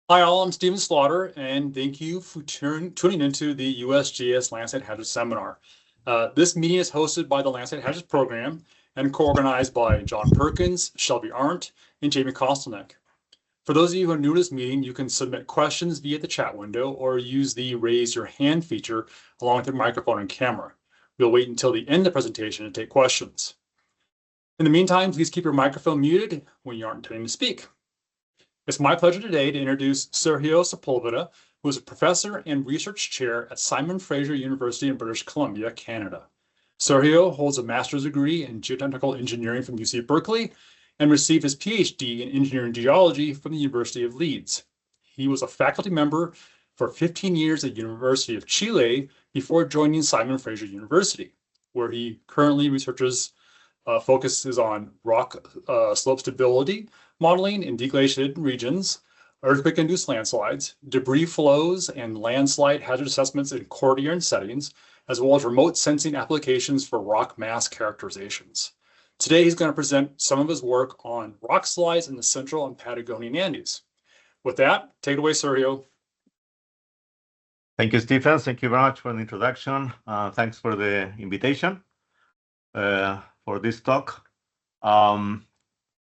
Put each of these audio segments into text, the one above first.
Hi all, I'm Stephen Slaughter, and thank you for tuning into the USGS Landslides Hazards Seminar. This meeting is hosted by the Landslides Hazards Program and co-organized by John Perkins, Shelby Arndt, and Jamie Kostelnick. For those of you who are new to this meeting, you can submit questions via the chat window or use the raise your hand feature along with your microphone and camera. We'll wait until the end of the presentation to take questions. In the meantime, please keep your microphone muted when you aren't intending to speak. It's my pleasure today to introduce Sergio Sepulveda, who is a professor and research chair at Simon Fraser University in British Columbia, Canada. Sergio holds a master's degree in geotechnical engineering from UC Berkeley and received his PhD in engineering geology from the University of Leeds. He was a faculty member for 15 years at the University of Chile before joining Simon Fraser University, where he currently focuses on rock slope stability, modeling in deglaciated regions, earthquake-induced landslides, debris flows, and landslide hazard assessments in Cordilleran settings, as well as remote sensing applications for rock mass characterizations. Today, he's going to present some of his work on rock slides in the Central and Patagonian Andes. With that, take it away, Sergio. Thank you, Stephen. Thank you very much for the introduction. Thanks for the invitation for this talk.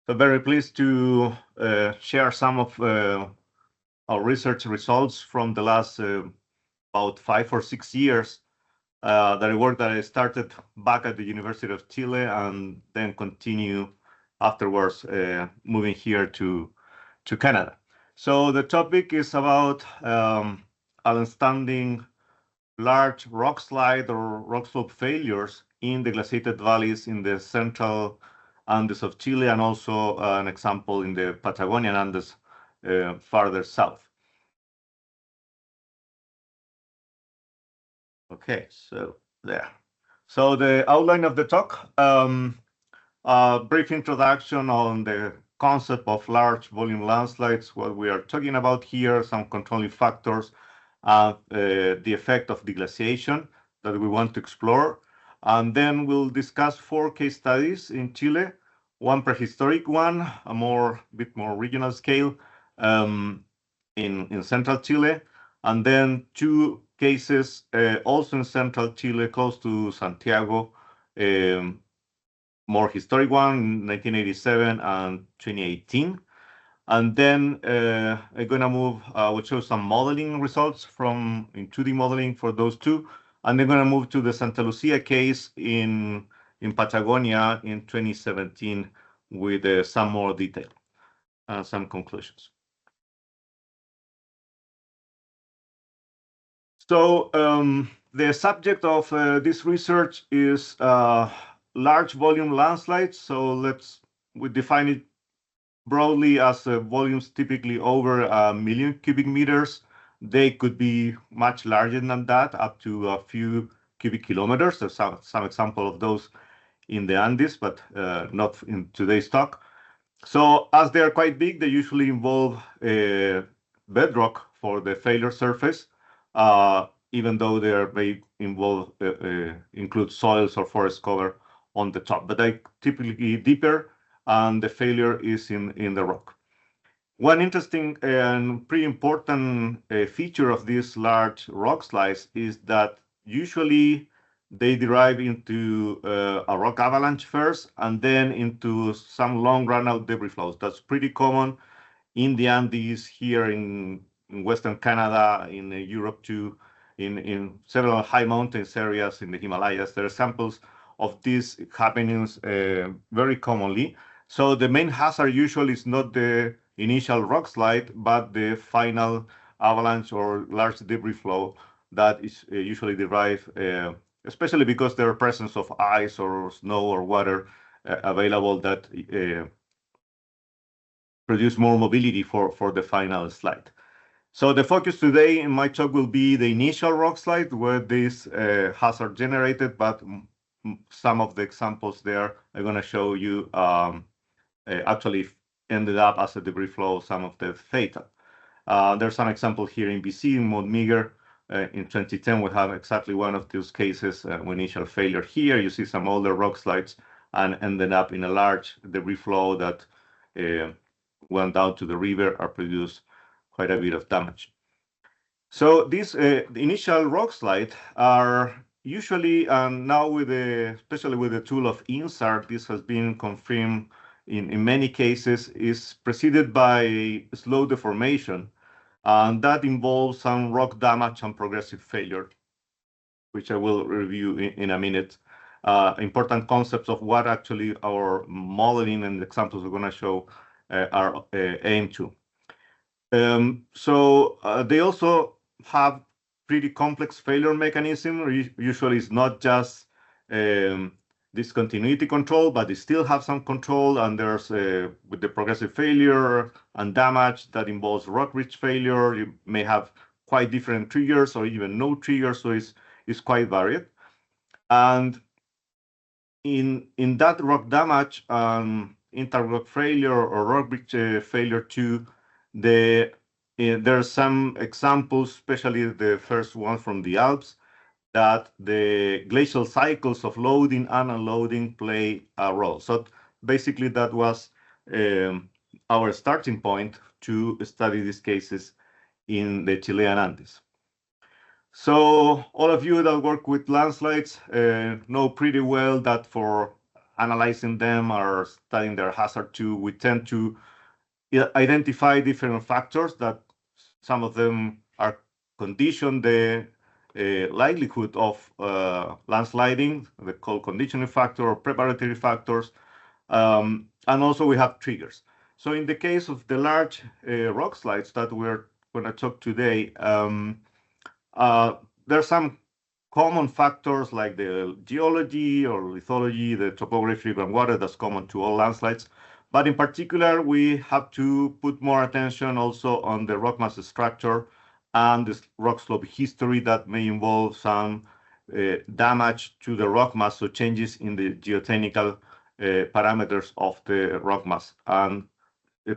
So very pleased to share some of our research results from the last about 5 or 6 years. That I started back at the University of Chile and then continue afterwards moving here to Canada. So the topic is about understanding large rock slide or rock slope failures in the glaciated valleys in the central Andes of Chile, and also an example in the Patagonian Andes farther south. Okay, so there. So the outline of the talk, a brief introduction on the concept of large volume landslides, what we are talking about here, some controlling factors, the effect of deglaciation that we want to explore. And then we'll discuss 4 case studies in Chile, one prehistoric one, a bit more regional scale in central Chile, and then 2 cases also in central Chile, close to Santiago, more historic one in 1987 and 2018. And then I'm going to move, we'll show some modeling results in 2D modeling for those 2. And then going to move to the Santa Lucia case in Patagonia in 2017 with some more detail and some conclusions. So the subject of this research is large volume landslides. So we define it broadly as volumes typically over 1 million cubic meters. They could be much larger than that, up to a few cubic kilometers. There's some example of those in the Andes, but not in today's talk. So as they are quite big, they usually involve bedrock for the failure surface, even though they include soils or forest cover on the top. But they typically deeper, and the failure is in the rock. One interesting and pretty important feature of these large rock slides is that usually they derive into a rock avalanche first, and then into some long run-out debris flows. That's pretty common in the Andes, here in Western Canada, in Europe too, in several high mountains areas in the Himalayas. There are samples of these happenings very commonly. So the main hazard usually is not the initial rock slide, but the final avalanche or large debris flow that is usually derived, especially because there are presence of ice or snow or water available that produce more mobility for the final slide. So the focus today in my talk will be the initial rock slide where this hazard generated, but some of the examples there I'm going to show you actually ended up as a debris flow, some of the fatal. There's some example here in BC, in Mount Meagher. In 2010, we have exactly one of those cases, initial failure here. You see some older rock slides and ended up in a large debris flow that went down to the river or produced quite a bit of damage. So these initial rock slides are usually, and now especially with the tool of INSAR, this has been confirmed in many cases, is preceded by slow deformation, and that involves some rock damage and progressive failure, which I will review in a minute. Important concepts of what actually our modeling and examples we're going to show are aimed to. They also have pretty complex failure mechanism. Usually it's not just discontinuity control, but they still have some control, and there's with the progressive failure and damage that involves rock ridge failure, you may have quite different triggers or even no triggers, so it's quite varied. And in that rock damage, interrock failure or rock ridge failure too, there are some examples, especially the first one from the Alps, that the glacial cycles of loading and unloading play a role. So basically that was our starting point to study these cases in the Chilean Andes. So all of you that work with landslides know pretty well that for analyzing them or studying their hazard too, we tend to identify different factors that some of them are condition the likelihood of landsliding, the cold conditioning factor or preparatory factors, and also we have triggers. So in the case of the large rock slides that we're going to talk today, there are some common factors like the geology or lithology, the topography, groundwater that's common to all landslides. But in particular, we have to put more attention also on the rock mass structure and the rock slope history that may involve some damage to the rock mass, so changes in the geotechnical parameters of the rock mass, and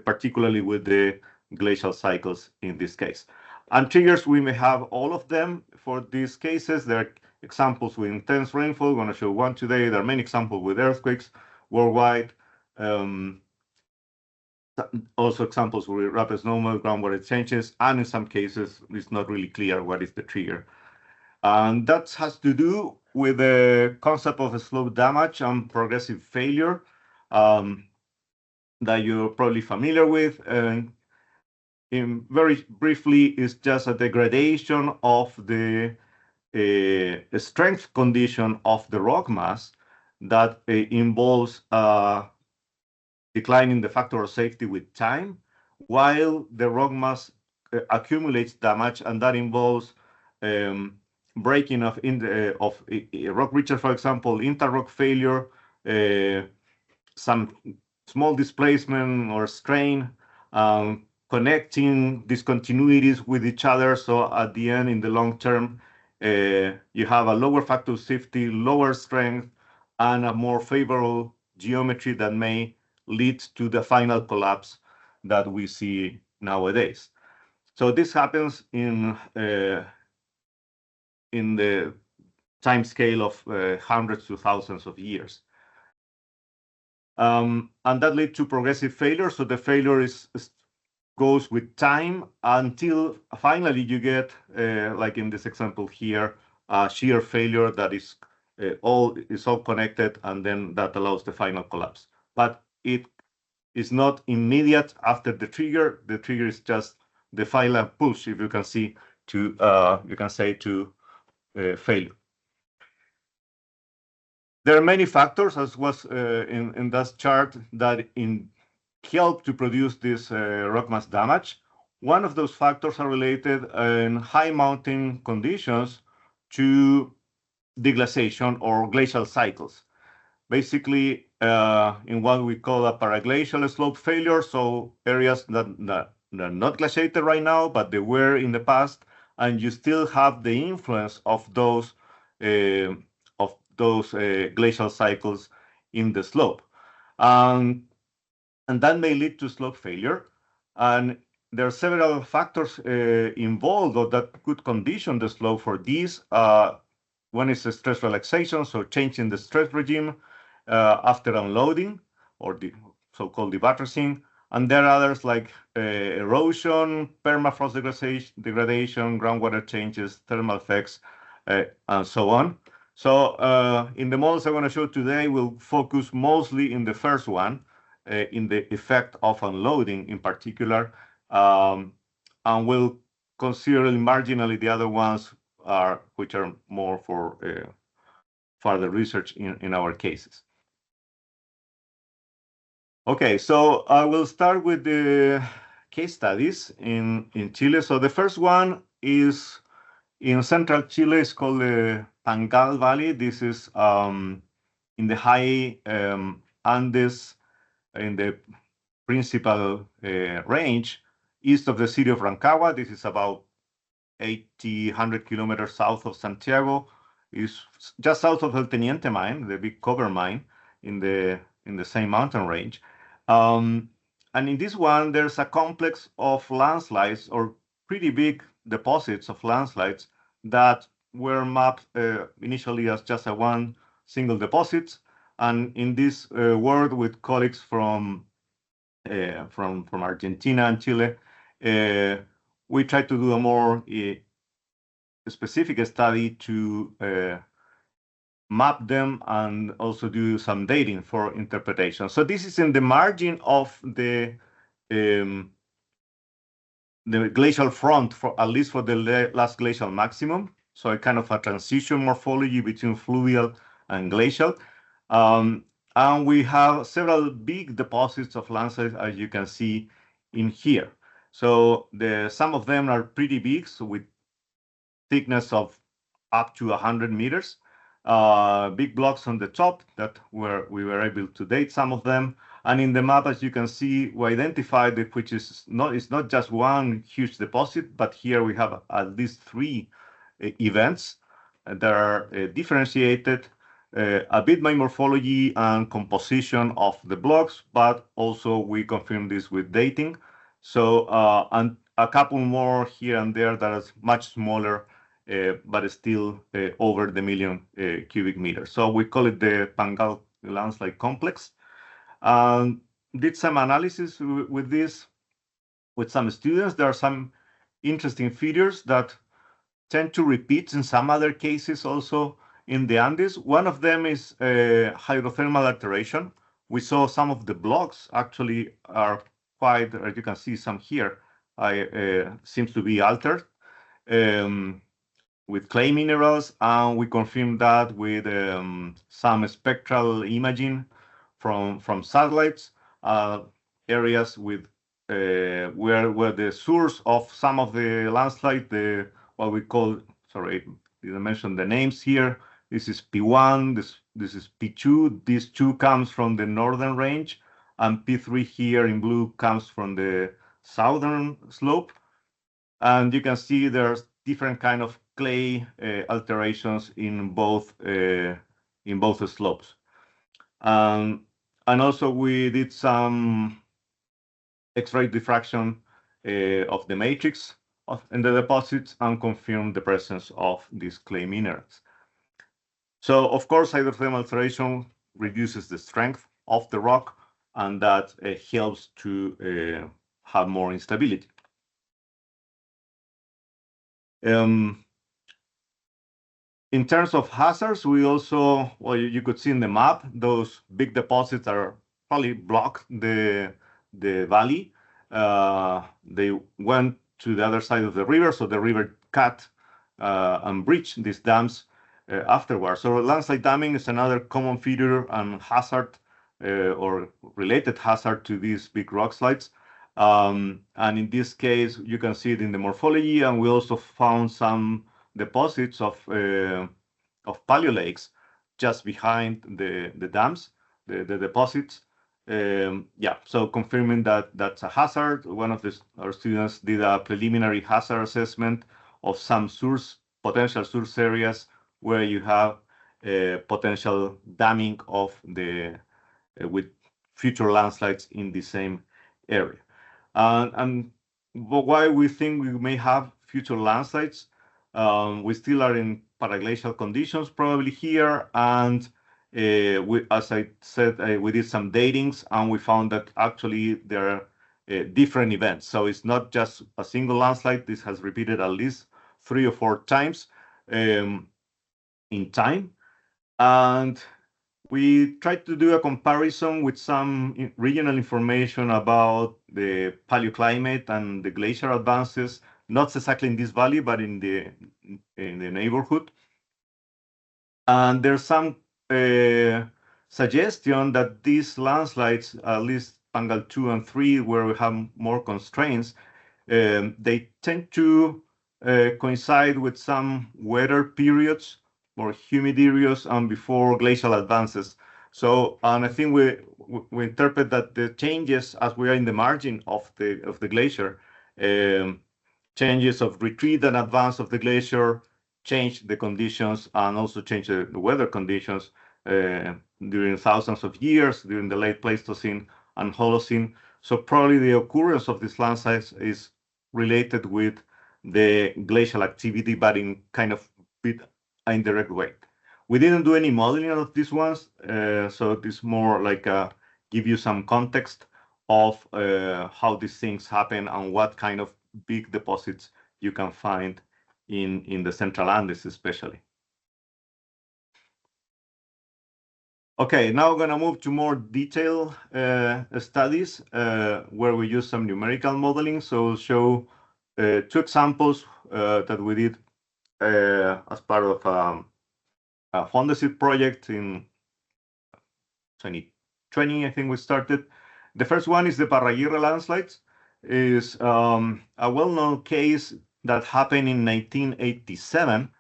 particularly with the glacial cycles in this case. And triggers, we may have all of them for these cases. There are examples with intense rainfall. I'm going to show one today. There are many examples with earthquakes worldwide. Also examples with rapid snowmelt, groundwater changes, and in some cases, it's not really clear what is the trigger. And that has to do with the concept of slope damage and progressive failure that you're probably familiar with. Very briefly, is just a degradation of the strength condition of the rock mass that involves declining the factor of safety with time, while the rock mass accumulates damage, and that involves breaking of rock ridges, for example, interrock failure, some small displacement or strain, connecting discontinuities with each other. So at the end, in the long term, you have a lower factor of safety, lower strength, and a more favorable geometry that may lead to the final collapse that we see nowadays. So this happens in the time scale of hundreds to thousands of years. And that leads to progressive failure. So the failure goes with time until finally you get, like in this example here, shear failure that is all connected, and then that allows the final collapse. But it is not immediate after the trigger. The trigger is just the final push, if you can see, to failure. There are many factors, as was in that chart, that help to produce this rock mass damage. One of those factors are related in high mountain conditions to deglaciation or glacial cycles. Basically, in what we call a paraglacial slope failure, so areas that are not glaciated right now, but they were in the past, and you still have the influence of those glacial cycles in the slope. And that may lead to slope failure. And there are several factors involved or that could condition the slope for these. One is the stress relaxation, so changing the stress regime after unloading, or the so-called debuttressing. And there are others like erosion, permafrost degradation, groundwater changes, thermal effects, and so on. So in the models I'm going to show today, we'll focus mostly in the first one, in the effect of unloading in particular, and we'll consider marginally the other ones which are more for further research in our cases. Okay, so I will start with the case studies in Chile. So the first one is in central Chile. It's called the Pangal Valley. This is in the high Andes, in the principal range east of the city of Rancagua. This is about 100 kilometers south of Santiago. Is just south of El Teniente mine, the big copper mine in the same mountain range. And in this one, there's a complex of landslides or pretty big deposits of landslides that were mapped initially as just a one single deposit. And in this work with colleagues from Argentina and Chile, we tried to do a more specific study to map them and also do some dating for interpretation. So this is in the margin of the glacial front, for at least for the last glacial maximum. So a kind of a transition morphology between fluvial and glacial. And we have several big deposits of landslides, as you can see in here. So some of them are pretty big, so with thickness of up to 100 meters. Big blocks on the top that we were able to date some of them. And in the map, as you can see, we identified it, which is it's not just one huge deposit, but here we have at least three events that are differentiated a bit by morphology and composition of the blocks, but also we confirm this with dating. So and a couple more here and there that is much smaller, but still over the million cubic meters. So we call it the Pangal landslide complex. Did some analysis with this with some students. There are some interesting features that tend to repeat in some other cases also in the Andes. One of them is hydrothermal alteration. We saw some of the blocks actually are quite, as you can see some here, seems to be altered with clay minerals, and we confirmed that with some spectral imaging from satellites, areas with where the source of some of the landslide, what we call, sorry, didn't mention the names here. This is P1, this is P2. This 2 comes from the northern range, and P3 here in blue comes from the southern slope. And you can see there's different kind of clay alterations in both slopes. And also we did some X-ray diffraction of the matrix in the deposits and confirmed the presence of these clay minerals. So of course, hydrothermal alteration reduces the strength of the rock, and that helps to have more instability. In terms of hazards, we also, well, you could see in the map, those big deposits are probably blocked the valley. They went to the other side of the river, so the river cut and breached these dams afterwards. So landslide damming is another common feature and hazard or related hazard to these big rock slides. And in this case, you can see it in the morphology, and we also found some deposits of paleolakes just behind the dams, the deposits. Yeah, so confirming that that's a hazard. One of our students did a preliminary hazard assessment of some potential source areas where you have potential damming of with future landslides in the same area. And why we think we may have future landslides, we still are in paraglacial conditions probably here, and as I said, we did some datings, and we found that actually there different events. So it's not just a single landslide. This has repeated at least 3 or 4 times in time. And we tried to do a comparison with some regional information about the paleoclimate and the glacial advances, not exactly in this valley, but in the neighborhood. And there's some suggestion that these landslides, at least angle 2 and 3, where we have more constraints, they tend to coincide with some weather periods or humid areas and before glacial advances. So, and I think we interpret that the changes as we are in the margin of the glacier, changes of retreat and advance of the glacier change the conditions and also change the weather conditions during thousands of years, during the late Pleistocene and Holocene. So probably the occurrence of these landslides is related with the glacial activity, but in kind of bit indirect way. We didn't do any modeling of these ones, so it's more like give you some context of how these things happen and what kind of big deposits you can find in the Central Andes, especially. Okay, now we're going to move to more detailed studies where we use some numerical modeling. So we'll show 2 examples that we did as part of a Fondesit project in 2020, I think we started. The first one is the Parraguirre landslides. Is a well-known case that happened in 1987.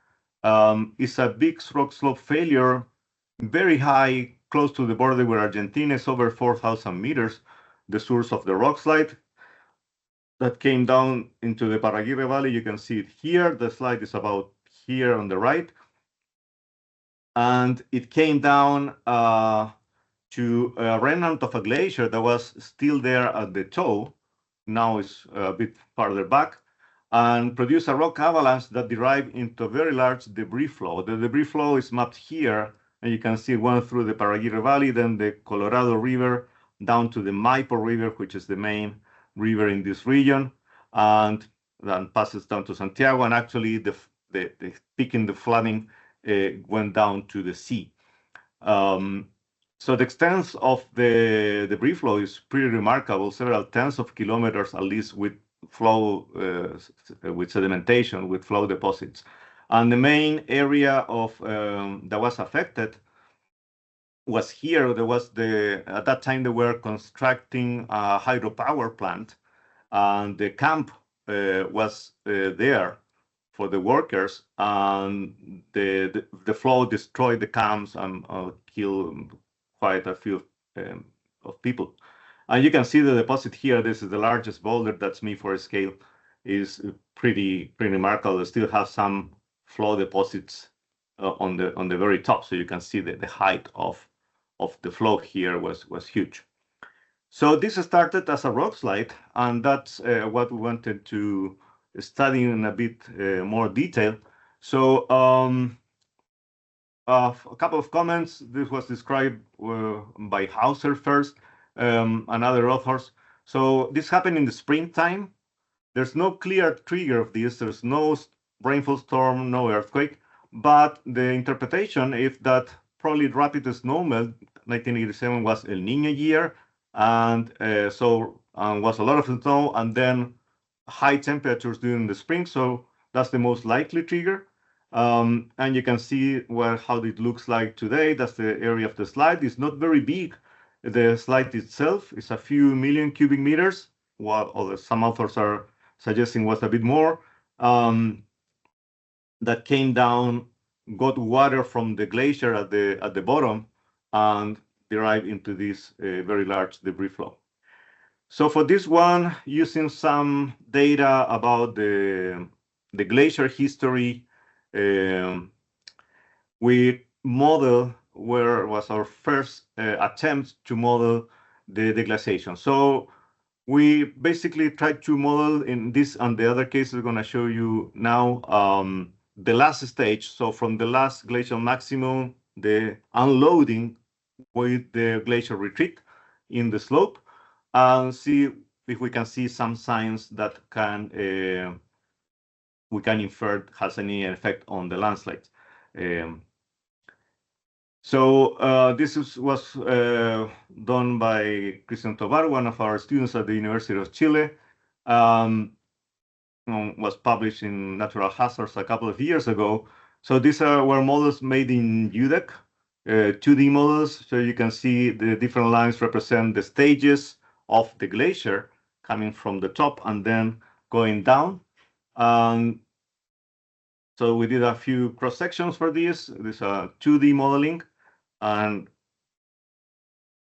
It's a big rock slope failure, very high, close to the border with Argentina. It's over 4,000 meters, the source of the rock slide that came down into the Parraguirre Valley. You can see it here. The slide is about here on the right. And it came down to a remnant of a glacier that was still there at the toe. Now it's a bit farther back, and produce a rock avalanche that derived into a very large debris flow. The debris flow is mapped here, and you can see it went through the Parraguirre Valley, then the Colorado River, down to the Maipo River, which is the main river in this region, and then passes down to Santiago, and actually the peak in the flooding went down to the sea. So the extent of the debris flow is pretty remarkable, several tens of kilometers at least with flow, with sedimentation, with flow deposits. And the main area of that was affected was here. There was at that time they were constructing a hydropower plant, and the camp was there for the workers, and the flow destroyed the camps and killed quite a few of people. And you can see the deposit here. This is the largest boulder. That's me for a scale. Is pretty remarkable. They still have some flow deposits on the very top, so you can see that the height of the flow here was huge. So this started as a rock slide, and that's what we wanted to study in a bit more detail. So a couple of comments. This was described by Hauser first and other authors. So this happened in the springtime. There's no clear trigger of this. There's no rainfall storm, no earthquake. But the interpretation is that probably rapid snowmelt, 1987 was El Niño year, and so was a lot of snow, and then high temperatures during the spring. So that's the most likely trigger. And you can see how it looks like today. That's the area of the slide. It's not very big. The slide itself is a few million cubic meters, while some authors are suggesting was a bit more. That came down, got water from the glacier at the bottom, and derived into this very large debris flow. So for this one, using some data about the glacier history, we model where was our first attempt to model the deglaciation. So we basically tried to model in this and the other cases I'm going to show you now the last stage. So from the last glacial maximum, the unloading with the glacial retreat in the slope, and see if we can see some signs that we can infer has any effect on the landslides. This was done by Christian Tovar, one of our students at the University of Chile. Was published in Natural Hazards a couple of years ago. So these were models made in UDEC, 2D models. So you can see the different lines represent the stages of the glacier coming from the top and then going down. So we did a few cross sections for this. This is 2D modeling, and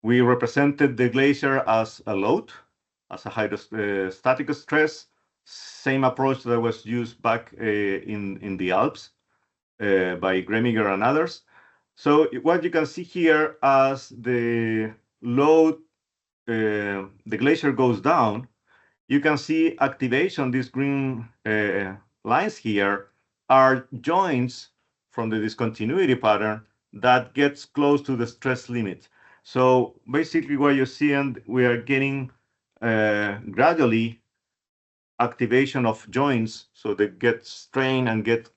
we represented the glacier as a load, as a hydrostatic stress. Same approach that was used back in the Alps by Gremiger and others. So what you can see here, as the load, the glacier goes down, you can see activation. These green lines here are joints from the discontinuity pattern that gets close to the stress limit. So basically what you're seeing, we are getting gradually activation of joints, so they get strained and get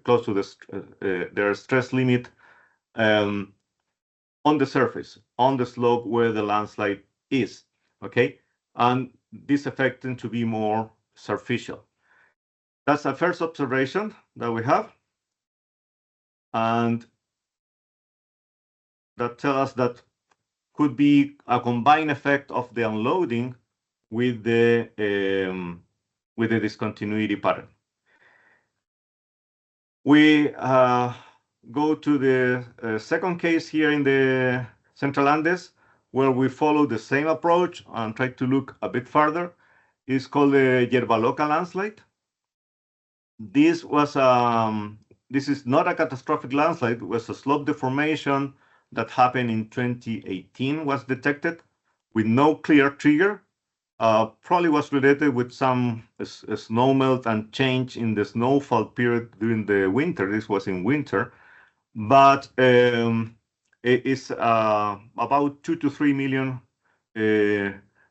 close to their stress limit on the surface, on the slope where the landslide is, okay? And this effect tends to be more superficial. That's a first observation that we have. And that tells us that could be a combined effect of the unloading with the discontinuity pattern. We go to the second case here in the Central Andes, where we follow the same approach and try to look a bit farther. It's called the Yerba Loca landslide. This is not a catastrophic landslide. It was a slope deformation that happened in 2018, was detected with no clear trigger. Probably was related with some snowmelt and change in the snowfall period during the winter. This was in winter, but it is about 2 to 3 million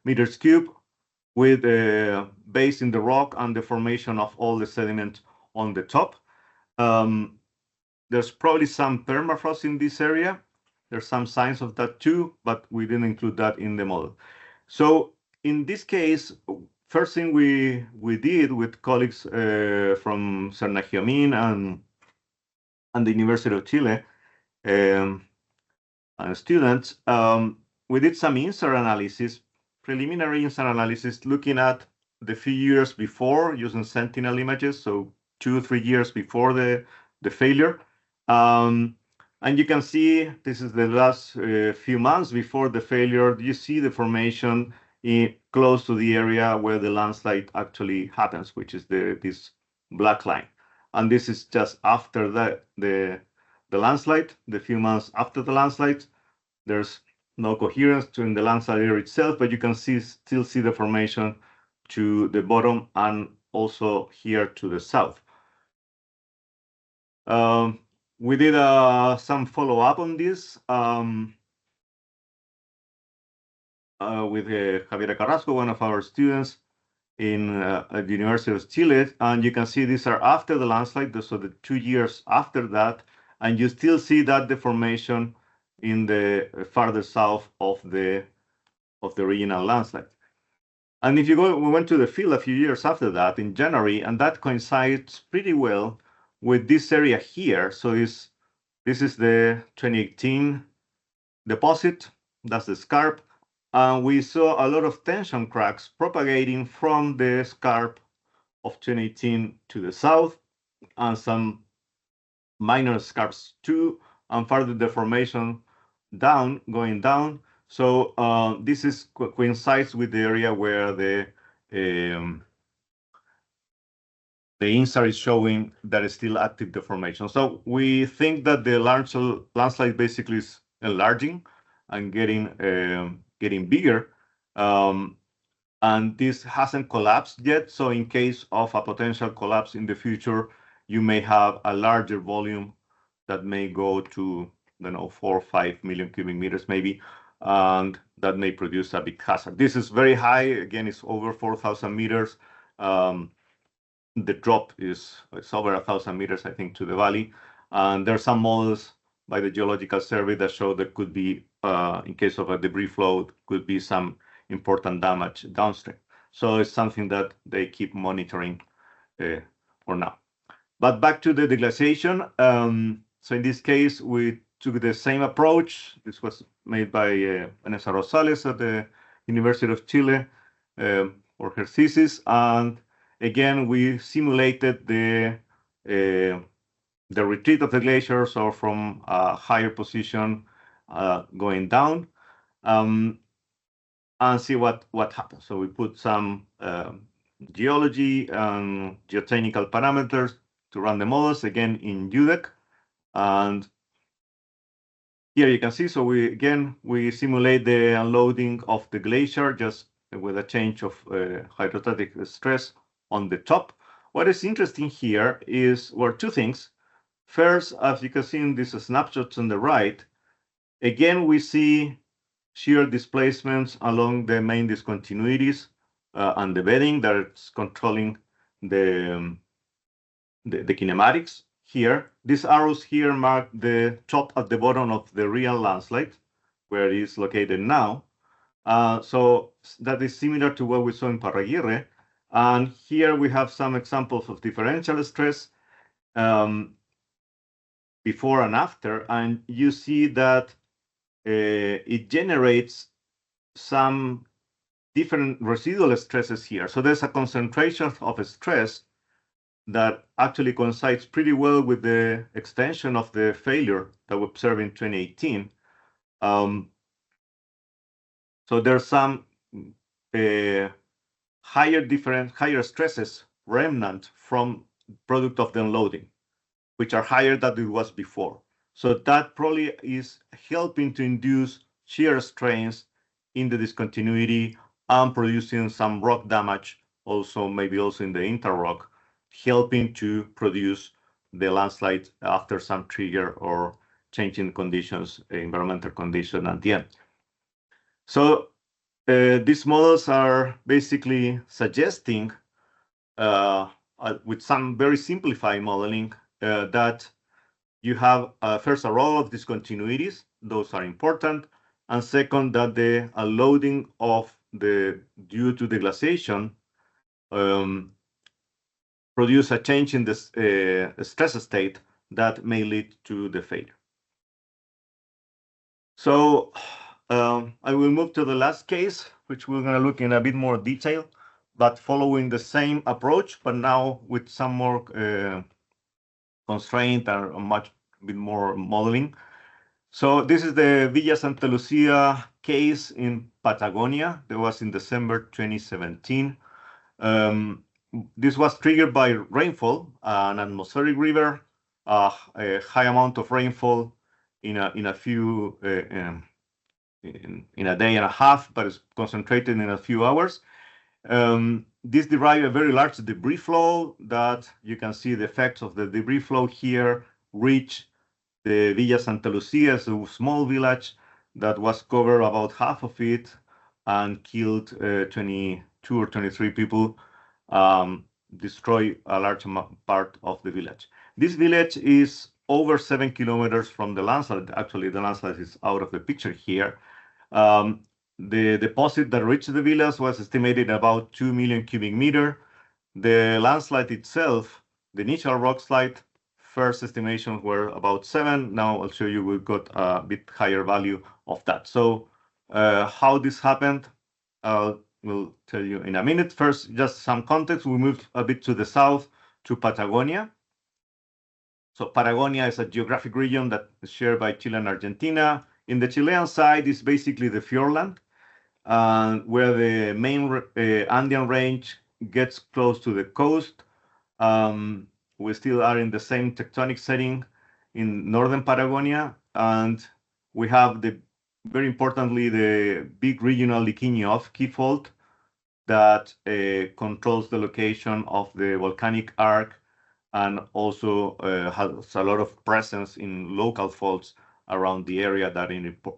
meters cube, with base in the rock and the formation of all the sediment on the top. There's probably some permafrost in this area. There's some signs of that too, but we didn't include that in the model. So in this case, first thing we did with colleagues from CERNAGEOMIN and the University of Chile and students, we did some INSAR analysis, preliminary INSAR analysis, looking at the few years before using sentinel images, so 2 or 3 years before the failure. And you can see this is the last few months before the failure. You see the formation close to the area where the landslide actually happens, which is this black line. And this is just after the landslide, the few months after the landslide. There's no coherence during the landslide area itself, but you can still see the formation to the bottom and also here to the south. We did some follow-up on this with Javier Carrasco, one of our students at the University of Chile, and you can see these are after the landslide, so the 2 years after that, and you still see that deformation in the farther south of the regional landslide. And if you go, we went to the field a few years after that in January, and that coincides pretty well with this area here. So this is the 2018 deposit, that's the scarp. And we saw a lot of tension cracks propagating from the scarp of 2018 to the south, and some minor scarps too, and further deformation going down. So this coincides with the area where the INSAR is showing that it's still active deformation. So we think that the landslide basically is enlarging and getting bigger. And this hasn't collapsed yet. So in case of a potential collapse in the future, you may have a larger volume that may go to, 4 or 5 million cubic meters maybe. and that may produce a big hazard. This is very high. Again, it's over 4,000 meters. The drop is over 1,000 meters, I think, to the valley. And there are some models by the Geological Survey that show there could be, in case of a debris flow, could be some important damage downstream. So it's something that they keep monitoring for now. But back to the deglaciation. So in this case, we took the same approach. This was made by Vanessa Rosales at the University of Chile for her thesis. And again, we simulated the retreat of the glaciers, or from a higher position going down, and see what happens. So we put some geology and geotechnical parameters to run the models, again in UDEC. And here you can see, so we simulate the unloading of the glacier just with a change of hydrostatic stress on the top. What is interesting here were two things. First, as you can see in these snapshots on the right, again, we see shear displacements along the main discontinuities and the bedding that's controlling the kinematics here. These arrows here mark the top at the bottom of the real landslide, where it is located now. So that is similar to what we saw in Parraguirre. And here we have some examples of differential stress before and after. And you see that it generates some different residual stresses here. So there's a concentration of stress that actually coincides pretty well with the extension of the failure that we observed in 2018. So there's some higher stresses remnant from product of the unloading, which are higher than it was before. So that probably is helping to induce shear strains in the discontinuity and producing some rock damage, also maybe also in the interrock, helping to produce the landslide after some trigger or changing conditions, environmental condition at the end. So these models are basically suggesting, with some very simplified modeling, that you have first a row of discontinuities. Those are important. And second, that the unloading due to deglaciation produce a change in this stress state that may lead to the failure. So I will move to the last case, which we're going to look in a bit more detail, but following the same approach, but now with some more constraint and much bit more modeling. So this is the Villa Santa Lucia case in Patagonia. That was in December 2017. This was triggered by rainfall, an atmospheric river, a high amount of rainfall in a day and a half, but it's concentrated in a few hours. This derived a very large debris flow that you can see the effects of the debris flow here reach the Villa Santa Lucia, a small village that was covered about half of it and killed 22 or 23 people, destroy a large part of the village. This village is over 7 kilometers from the landslide. Actually, the landslide is out of the picture here. The deposit that reached the village was estimated about 2 million cubic meter. The landslide itself, the initial rock slide, first estimations were about 7. Now I'll show you we've got a bit higher value of that. So how this happened, we'll tell you in a minute. First, just some context. We moved a bit to the south to Patagonia. So Patagonia is a geographic region that is shared by Chile and Argentina. In the Chilean side is basically the fjordland, where the main Andean range gets close to the coast. We still are in the same tectonic setting in northern Patagonia, and we have very importantly, the big regional Liquiñe-Ofqui fault that controls the location of the volcanic arc and also has a lot of presence in local faults around the area that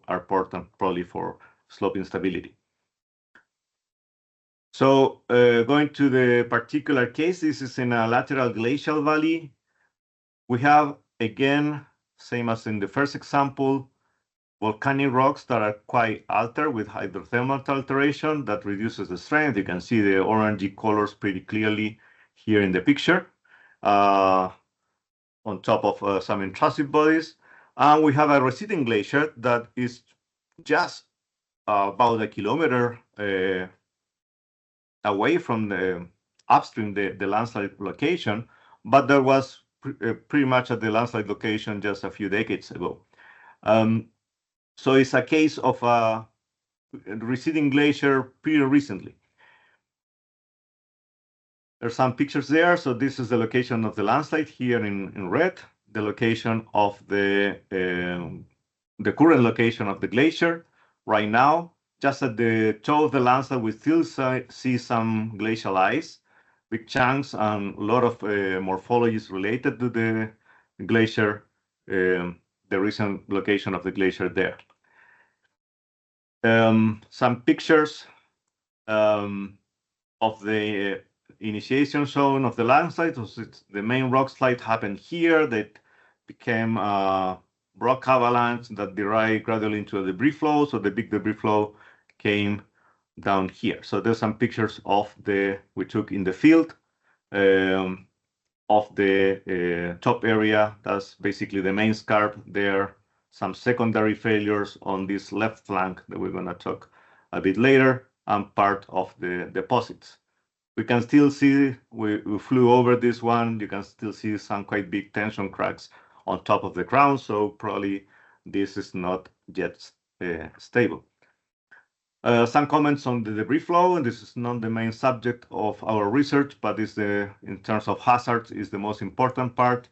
are important probably for slope instability. So going to the particular case, this is in a lateral glacial valley. We have, again, same as in the first example, volcanic rocks that are quite altered with hydrothermal alteration that reduces the strength. You can see the orangey colors pretty clearly here in the picture on top of some intrusive bodies. And we have a receding glacier that is just about a kilometer away from the upstream, the landslide location, but there was pretty much at the landslide location just a few decades ago. So it's a case of a receding glacier pretty recently. There's some pictures there. So this is the location of the landslide here in red, the location of the current location of the glacier right now. Just at the toe of the landslide, we still see some glacial ice, big chunks, and a lot of morphologies related to the glacier, the recent location of the glacier there. Some pictures of the initiation zone of the landslide. So the main rock slide happened here that became a rock avalanche that derived gradually into a debris flow. So the big debris flow came down here. So there's some pictures of we took in the field of the top area. That's basically the main scarp there. Some secondary failures on this left flank that we're going to talk a bit later, and part of the deposits. We can still see, we flew over this one, you can still see some quite big tension cracks on top of the crown, so probably this is not yet stable. Some comments on the debris flow, and this is not the main subject of our research, but is in terms of hazards, is the most important part.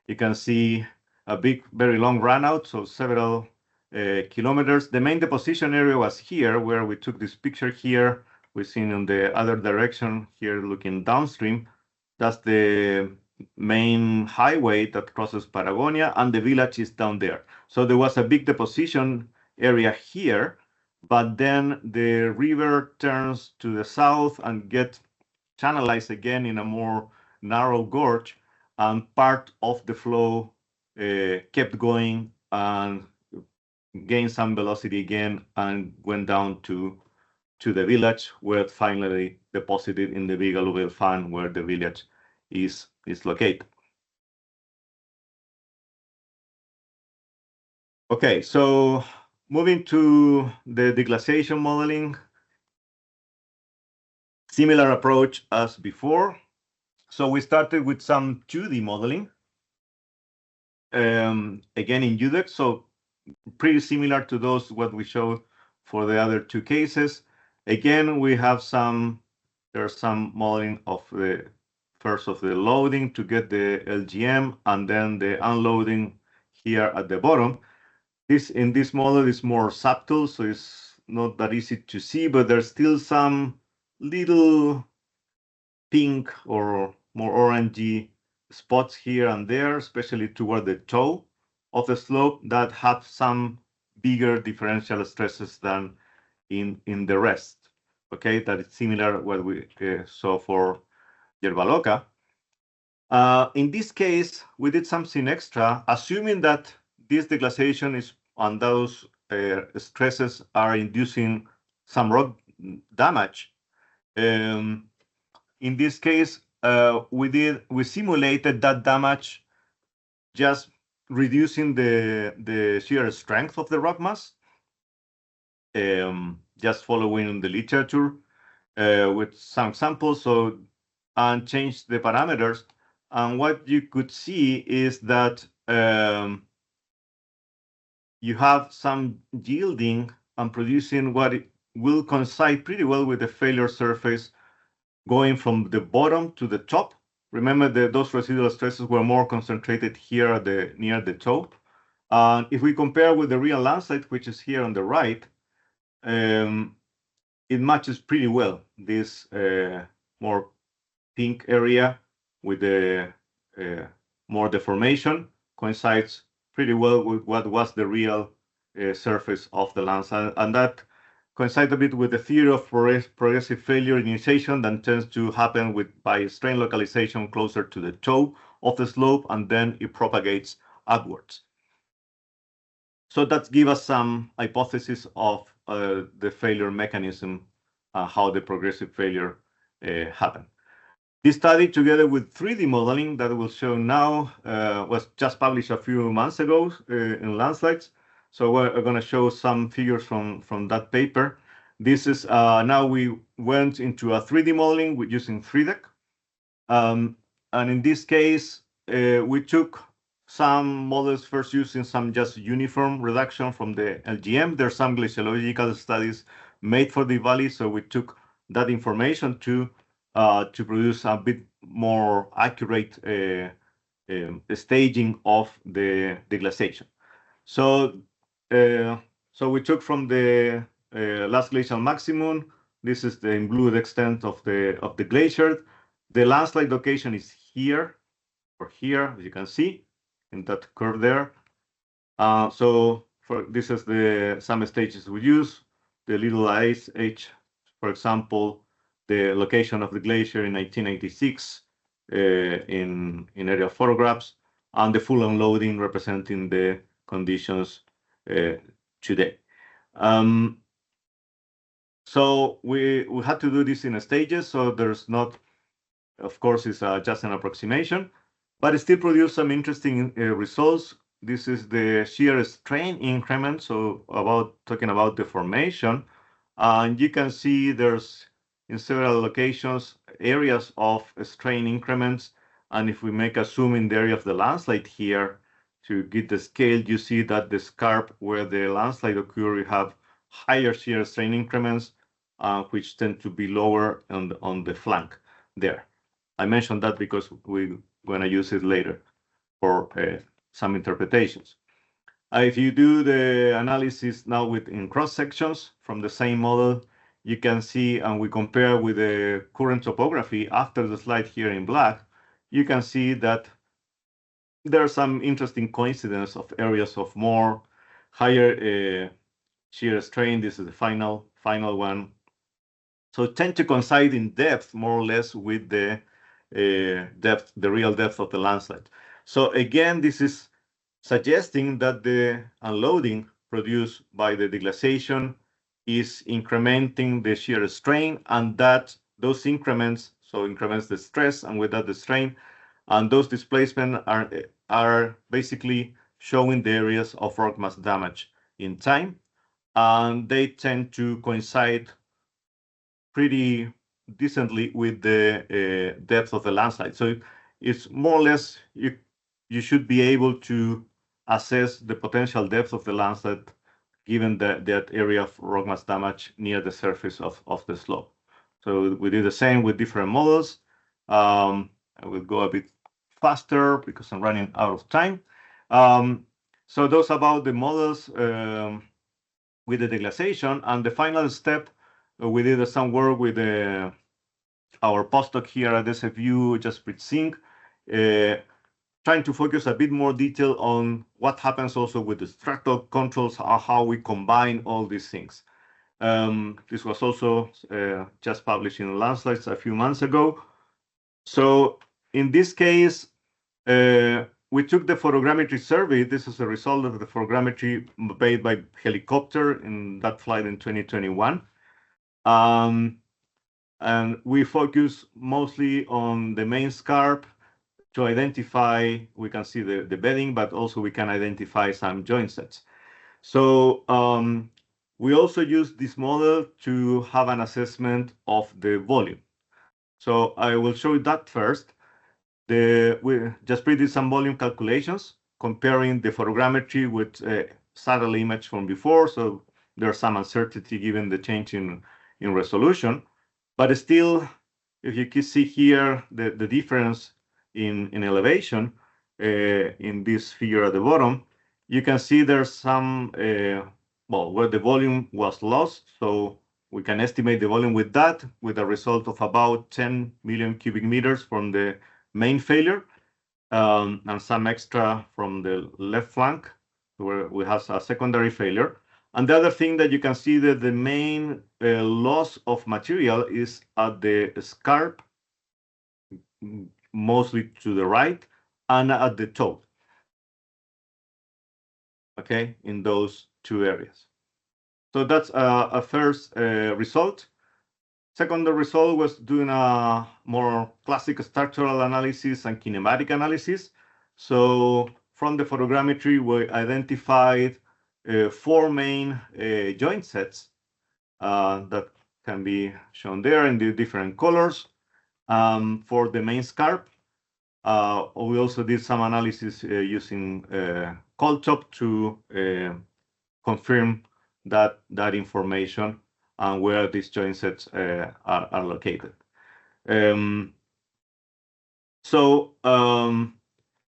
You can see a big, very long run out, so several kilometers. The main deposition area was here, where we took this picture here. We've seen in the other direction here, looking downstream. That's the main highway that crosses Patagonia, and the village is down there. So there was a big deposition area here, but then the river turns to the south and gets channelized again in a more narrow gorge, and part of the flow kept going and gained some velocity again and went down to the village, where it finally deposited in the big alluvial fan where the village is located. Okay, so moving to the deglaciation modeling, similar approach as before. So we started with some 2D modeling, again in UDEX, so pretty similar to those what we showed for the other two cases. Again, we have there's some modeling of first of the loading to get the LGM, and then the unloading here at the bottom. In this model is more subtle, so it's not that easy to see, but there's still some little pink or more orangey spots here and there, especially toward the toe of the slope, that have some bigger differential stresses than in the rest. Okay, that is similar what we saw for Yerba Loca. In this case, we did something extra, assuming that this deglaciation is on those stresses are inducing some rock damage. In this case, we simulated that damage just reducing the shear strength of the rock mass, just following the literature with some samples, and change the parameters. And what you could see is that you have some yielding and producing what it will coincide pretty well with the failure surface going from the bottom to the top. Remember that those residual stresses were more concentrated here near the toe. If we compare with the real landslide, which is here on the right, it matches pretty well. This more pink area with the more deformation coincides pretty well with what was the real surface of the landslide, and that coincides a bit with the theory of progressive failure initiation that tends to happen by strain localization closer to the toe of the slope, and then it propagates upwards. So that gives us some hypothesis of the failure mechanism, how the progressive failure happened. This study, together with 3D modeling that we'll show now, was just published a few months ago in Landslides. So we're going to show some figures from that paper. This is now we went into a 3D modeling using 3DEC. And in this case, we took some models first using some just uniform reduction from the LGM. There's some glaciological studies made for the valley, so we took that information to produce a bit more accurate staging of the deglaciation. So we took from the last glacial maximum. This is the in blue the extent of the glacier. The landslide location is here or here, as you can see in that curve there. This is some stages we use. The little ice age, for example, the location of the glacier in 1986 in aerial photographs, and the full unloading representing the conditions today. So we had to do this in stages, so there's not, of course, it's just an approximation, but it still produced some interesting results. This is the shear strain increment, so talking about the formation, and you can see there's in several locations areas of strain increments, and if we make a zoom in the area of the landslide here to get the scale, you see that the scarp where the landslide occur, you have higher shear strain increments, which tend to be lower on the flank there. I mentioned that because we're going to use it later for some interpretations. If you do the analysis now in cross sections from the same model, you can see, and we compare with the current topography after the slide here in black, you can see that there are some interesting coincidence of areas of more higher shear strain. This is the final one. So tend to coincide in depth more or less with the depth, the real depth of the landslide. So again, this is suggesting that the unloading produced by the deglaciation is incrementing the shear strain, and that those increments, so increments the stress, and with that the strain, and those displacements are basically showing the areas of rock mass damage in time, and they tend to coincide pretty decently with the depth of the landslide. So it's more or less you should be able to assess the potential depth of the landslide given that area of rock mass damage near the surface of the slope. So we did the same with different models. I will go a bit faster because I'm running out of time. So those about the models with the deglaciation, and the final step, we did some work with our postdoc here at SFU, Jaspreet Singh, trying to focus a bit more detail on what happens also with the structural controls, how we combine all these things. This was also just published in Landslides a few months ago. So in this case, we took the photogrammetry survey. This is a result of the photogrammetry made by helicopter in that flight in 2021. And we focus mostly on the main scarp to identify, we can see the bedding, but also we can identify some joint sets. So we also use this model to have an assessment of the volume. So I will show you that first. We just did some volume calculations comparing the photogrammetry with satellite image from before. So there's some uncertainty given the change in resolution. But still, if you can see here the difference in elevation in this figure at the bottom, you can see there's some, where the volume was lost. So we can estimate the volume with that, with a result of about 10 million cubic meters from the main failure. and some extra from the left flank, where we have a secondary failure. And the other thing that you can see that the main loss of material is at the scarp, mostly to the right, and at the toe. Okay, in those two areas. So that's a first result. Second result was doing a more classic structural analysis and kinematic analysis. So from the photogrammetry, we identified 4 main joint sets that can be shown there in the different colors for the main scarp. We also did some analysis using cold top to confirm that information and where these joint sets are located. And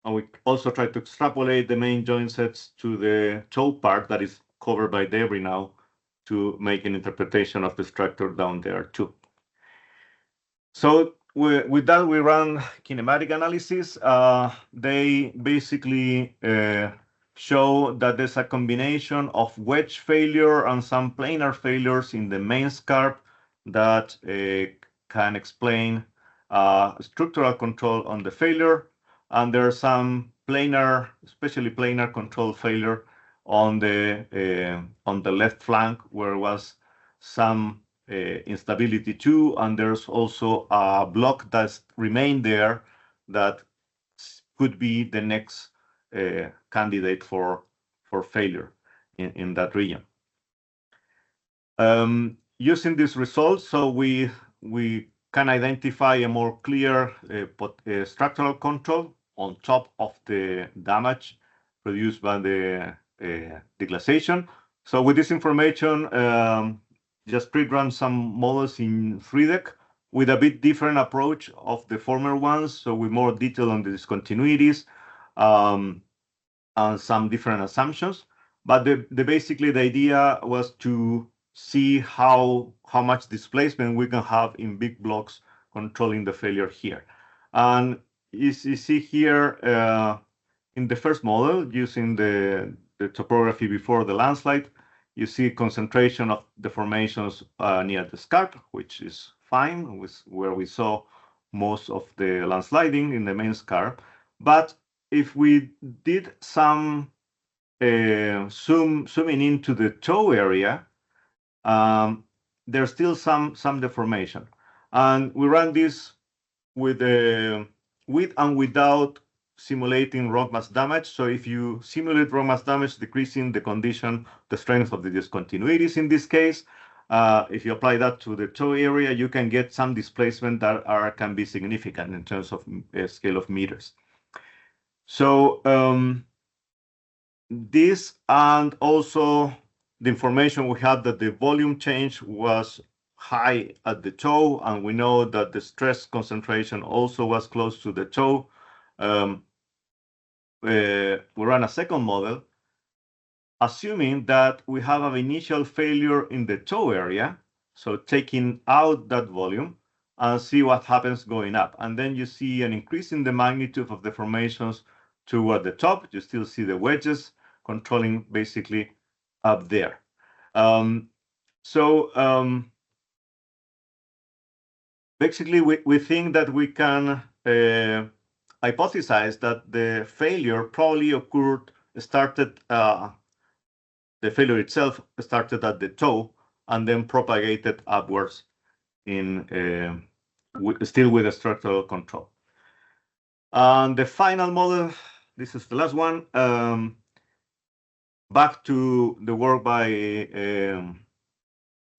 we also try to extrapolate the main joint sets to the toe part that is covered by debris now to make an interpretation of the structure down there too. So with that, we run kinematic analysis. They basically show that there's a combination of wedge failure and some planar failures in the main scarp that can explain structural control on the failure. And there's some planar, especially planar control failure on the left flank, where was some instability too, and there's also a block that's remained there that could be the next candidate for failure in that region. Using these results, so we can identify a more clear structural control on top of the damage produced by the deglaciation. So with this information, just pre-run some models in 3D with a bit different approach of the former ones, so with more detail on the discontinuities and some different assumptions. But basically the idea was to see how much displacement we can have in big blocks controlling the failure here. And you see here in the first model, using the topography before the landslide, you see concentration of deformations near the scarp, which is fine, where we saw most of the landsliding in the main scarp. But if we did some zooming into the toe area, there's still some deformation. And we ran this with and without simulating rock mass damage. So if you simulate rock mass damage, decreasing the condition, the strength of the discontinuities in this case, if you apply that to the toe area, you can get some displacement that can be significant in terms of scale of meters. So this, and also the information we had that the volume change was high at the toe, and we know that the stress concentration also was close to the toe. We run a second model, assuming that we have an initial failure in the toe area, so taking out that volume, and see what happens going up. And then you see an increase in the magnitude of deformations toward the top. You still see the wedges controlling basically up there. Basically, we think that we can hypothesize that the failure probably the failure itself started at the toe and then propagated upwards still with a structural control. And the final model, this is the last one, back to the work by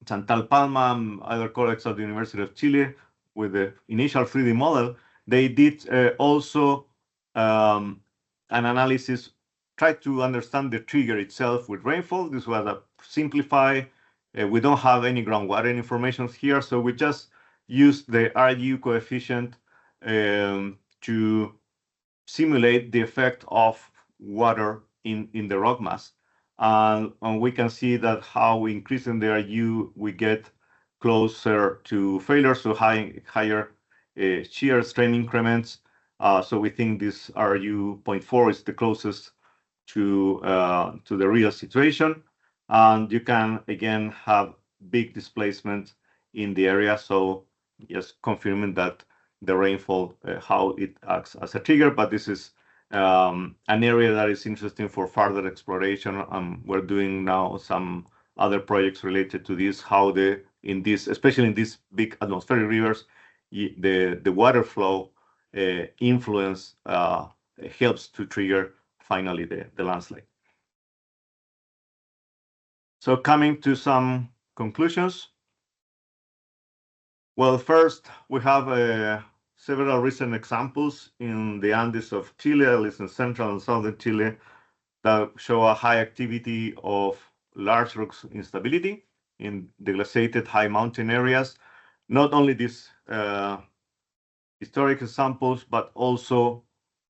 Chantal Palma and other colleagues at the University of Chile with the initial 3D model. They did also an analysis, tried to understand the trigger itself with rainfall. This was a simplified. We don't have any groundwater information here, so we just used the RU coefficient to simulate the effect of water in the rock mass. And we can see that how increasing the RU, we get closer to failure, so higher shear strain increments, So we think this RU 0.4 is the closest to the real situation. And you can, again, have big displacement in the area. So just confirming that the rainfall, how it acts as a trigger. But this is an area that is interesting for further exploration. We're doing now some other projects related to this, how especially in these big atmospheric rivers, the water flow influence helps to trigger finally the landslide. So coming to some conclusions. Well, first, we have several recent examples in the Andes of Chile, at least in central and southern Chile, that show a high activity of large rocks instability in deglaciated high mountain areas. Not only these historic examples, but also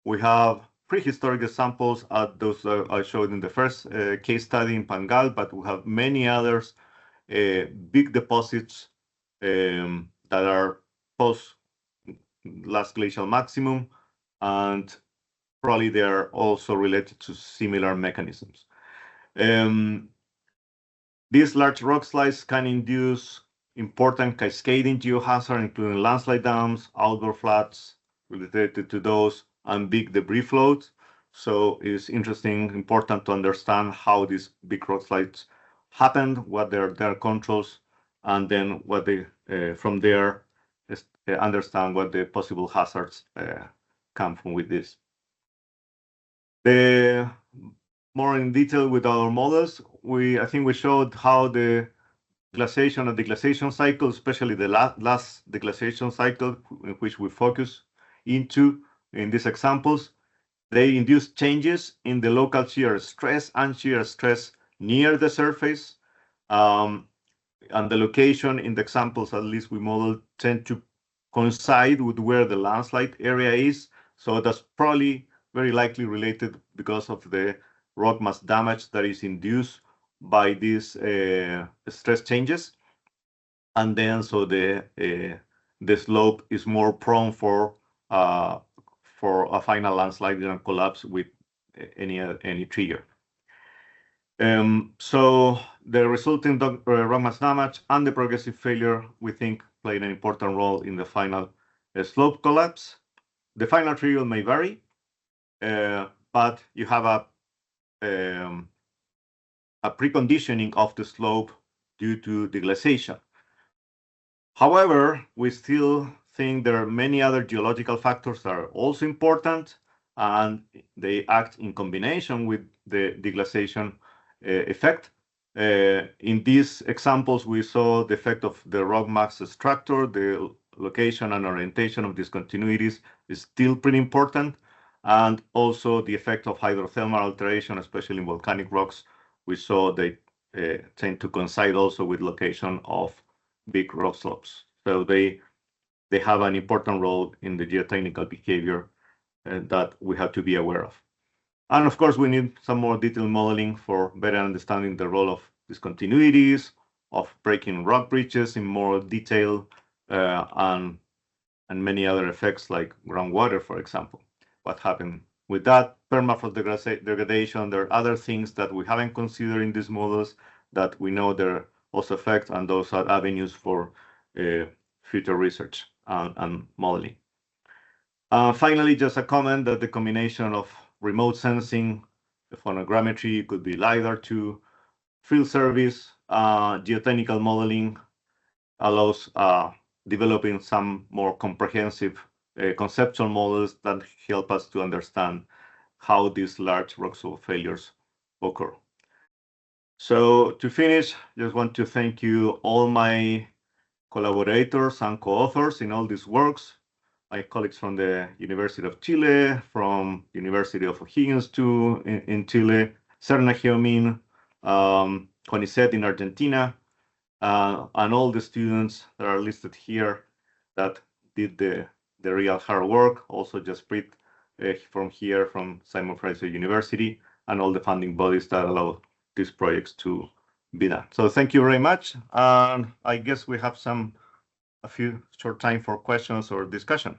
we have prehistoric examples at those I showed in the first case study in Pangal, but we have many others, big deposits that are post last glacial maximum, and probably they are also related to similar mechanisms. These large rock slides can induce important cascading geohazards, including landslide dams, outdoor floods related to those, and big debris flows. So it's interesting, important to understand how these big rock slides happened, what their controls, and then what they from there understand what the possible hazards come from with this. The more in detail with our models, I think we showed how the glaciation and deglaciation cycle, especially the last deglaciation cycle, in which we focus into in these examples, they induce changes in the local shear stress and shear stress near the surface. And the location in the examples, at least we model, tend to coincide with where the landslide area is. So that's probably very likely related because of the rock mass damage that is induced by these stress changes. And then so the slope is more prone for a final landslide and collapse with any trigger. So the resulting rock mass damage and the progressive failure, we think, played an important role in the final slope collapse. The final trigger may vary, but you have a preconditioning of the slope due to deglaciation. However, we still think there are many other geological factors that are also important, and they act in combination with the deglaciation effect. In these examples, we saw the effect of the rock mass structure, the location and orientation of discontinuities is still pretty important, and also the effect of hydrothermal alteration, especially in volcanic rocks. We saw they tend to coincide also with location of big rock slopes. So they have an important role in the geotechnical behavior that we have to be aware of. And of course, we need some more detailed modeling for better understanding the role of discontinuities, of breaking rock bridges in more detail, and many other effects like groundwater, for example. What happened with that permafrost degradation? There are other things that we haven't considered in these models that we know there also affect, and those are avenues for future research and modeling. Finally, just a comment that the combination of remote sensing, phonogrammetry, could be LiDAR too, field service, geotechnical modeling allows developing some more comprehensive conceptual models that help us to understand how these large rock slope failures occur. So to finish, just want to thank you all my collaborators and co-authors in all these works, my colleagues from the University of Chile, from University of O'Higgins too in Chile, Serna Geomin, CONICET in Argentina, and all the students that are listed here that did the real hard work. Also Jaspreet from here, from Simon Fraser University, and all the funding bodies that allow these projects to be done. So thank you very much. I guess we have a few short time for questions or discussion.